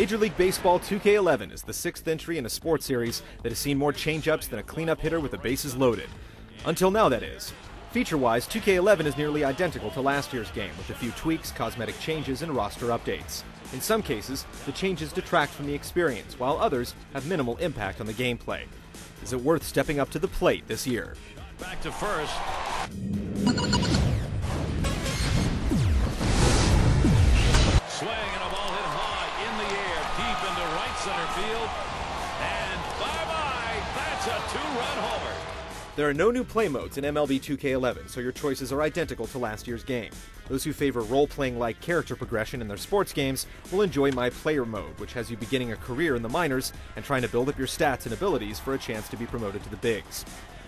Major League Baseball 2K11 is the sixth entry in a sports series that has seen more change-ups than a cleanup hitter with the bases loaded. Until now, that is. Feature-wise, 2K11 is nearly identical to last year's game, with a few tweaks, cosmetic changes, and roster updates. In some cases, the changes detract from the experience, while others have minimal impact on the gameplay. Is it worth stepping up to the plate this year? Back to first. Swing and a ball hit high in the air, deep into right center field. And bye-bye, that's a two-run homer. There are no new play modes in MLB 2K11, so your choices are identical to last year's game. Those who favor role-playing-like character progression in their sports games will enjoy My Player mode, which has you beginning a career in the minors and trying to build up your stats and abilities for a chance to be promoted to the bigs.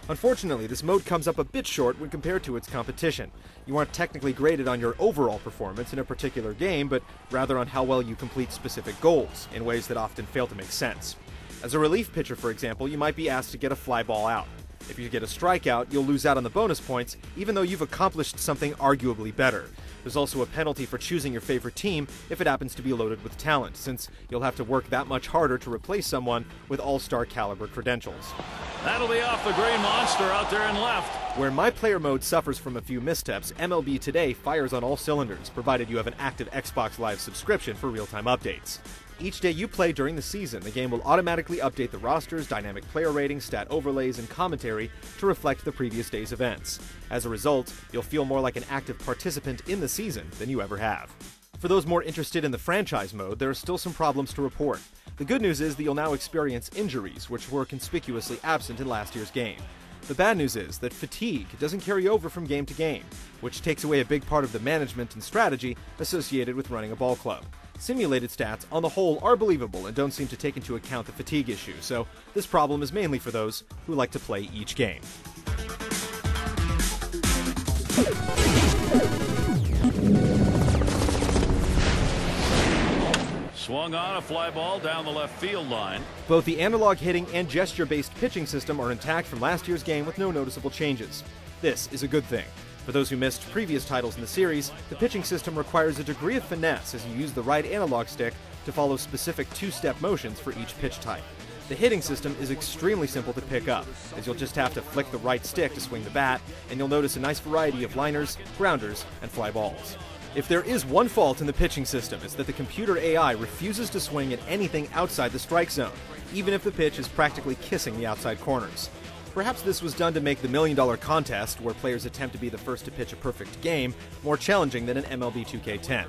Unfortunately, this mode comes up a bit short when compared to its competition. You aren't technically graded on your overall performance in a particular game, but rather on how well you complete specific goals, in ways that often fail to make sense. As a relief pitcher, for example, you might be asked to get a fly ball out. If you get a strikeout, you'll lose out on the bonus points, even though you've accomplished something arguably better. There's also a penalty for choosing your favorite team if it happens to be loaded with talent, since you'll have to work that much harder to replace someone with all-star caliber credentials. That'll be off the green monster out there in left. Where My Player mode suffers from a few missteps, MLB Today fires on all cylinders, provided you have an active Xbox Live subscription for real-time updates. Each day you play during the season, the game will automatically update the rosters, dynamic player ratings, stat overlays, and commentary to reflect the previous day's events. As a result, you'll feel more like an active participant in the season than you ever have. For those more interested in the franchise mode, there are still some problems to report. The good news is that you'll now experience injuries, which were conspicuously absent in last year's game. The bad news is that fatigue doesn't carry over from game to game, which takes away a big part of the management and strategy associated with running a ball club. Simulated stats, on the whole, are believable and don't seem to take into account the fatigue issue, so this problem is mainly for those who like to play each game. Swung on a fly ball down the left field line. Both the analog hitting and gesture-based pitching system are intact from last year's game with no noticeable changes. This is a good thing. For those who missed previous titles in the series, the pitching system requires a degree of finesse as you use the right analog stick to follow specific two-step motions for each pitch type. The hitting system is extremely simple to pick up, as you'll just have to flick the right stick to swing the bat, and you'll notice a nice variety of liners, grounders, and fly balls. If there is one fault in the pitching system, it's that the computer AI refuses to swing at anything outside the strike zone, even if the pitch is practically kissing the outside corners. Perhaps this was done to make the $1 million contest, where players attempt to be the first to pitch a perfect game, more challenging than an MLB 2K10.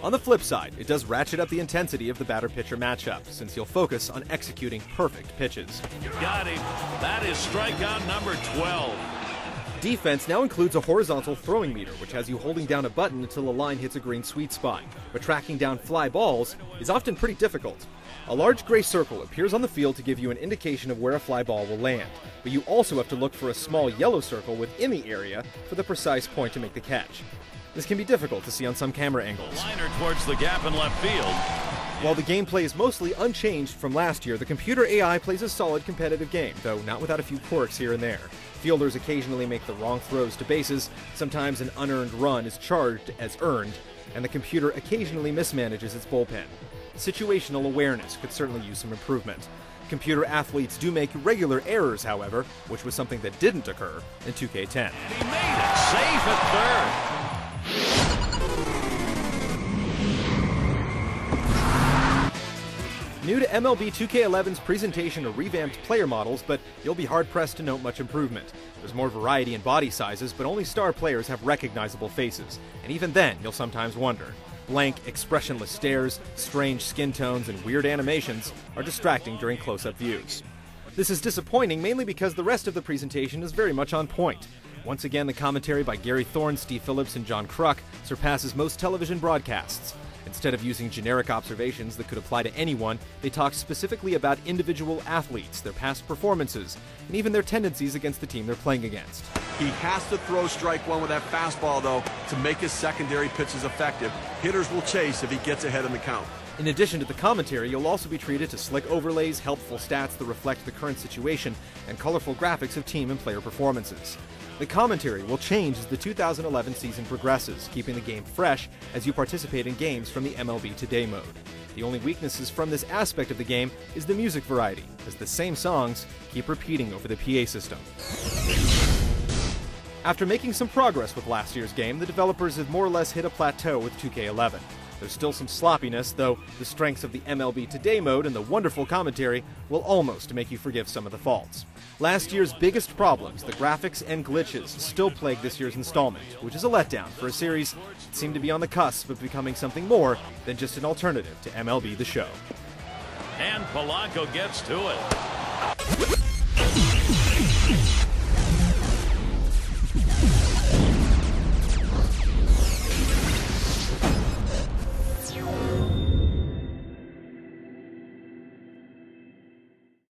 On the flip side, it does ratchet up the intensity of the batter-pitcher matchup, since you'll focus on executing perfect pitches. Got him. That is strikeout number 12. Defense now includes a horizontal throwing meter, which has you holding down a button until a line hits a green sweet spot, but tracking down fly balls is often pretty difficult. A large gray circle appears on the field to give you an indication of where a fly ball will land, but you also have to look for a small yellow circle within the area for the precise point to make the catch. This can be difficult to see on some camera angles. Liner towards the gap in left field. While the gameplay is mostly unchanged from last year, the computer AI plays a solid competitive game, though not without a few quirks here and there. Fielders occasionally make the wrong throws to bases, sometimes an unearned run is charged as earned, and the computer occasionally mismanages its bullpen. Situational awareness could certainly use some improvement. Computer athletes do make regular errors, however, which was something that didn't occur in 2K10. And he made it safe at third. New to MLB 2K11's presentation are revamped player models, but you'll be hard-pressed to note much improvement. There's more variety in body sizes, but only star players have recognizable faces, and even then, you'll sometimes wonder. Blank, expressionless stares, strange skin tones, and weird animations are distracting during close-up views. This is disappointing mainly because the rest of the presentation is very much on point. Once again, the commentary by Gary Thorne, Steve Phillips, and John Kruk surpasses most television broadcasts. Instead of using generic observations that could apply to anyone, they talk specifically about individual athletes, their past performances, and even their tendencies against the team they're playing against. He has to throw strike one with that fastball, though, to make his secondary pitches effective. Hitters will chase if he gets ahead in the count. In addition to the commentary, you'll also be treated to slick overlays, helpful stats that reflect the current situation, and colorful graphics of team and player performances. The commentary will change as the 2011 season progresses, keeping the game fresh as you participate in games from the MLB Today mode. The only weaknesses from this aspect of the game is the music variety, as the same songs keep repeating over the PA system. After making some progress with last year's game, the developers have more or less hit a plateau with 2K11. There's still some sloppiness, though the strengths of the MLB Today mode and the wonderful commentary will almost make you forgive some of the faults. Last year's biggest problems, the graphics and glitches, still plague this year's installment, which is a letdown for a series that seemed to be on the cusp of becoming something more than just an alternative to MLB The Show. And Polanco gets to it.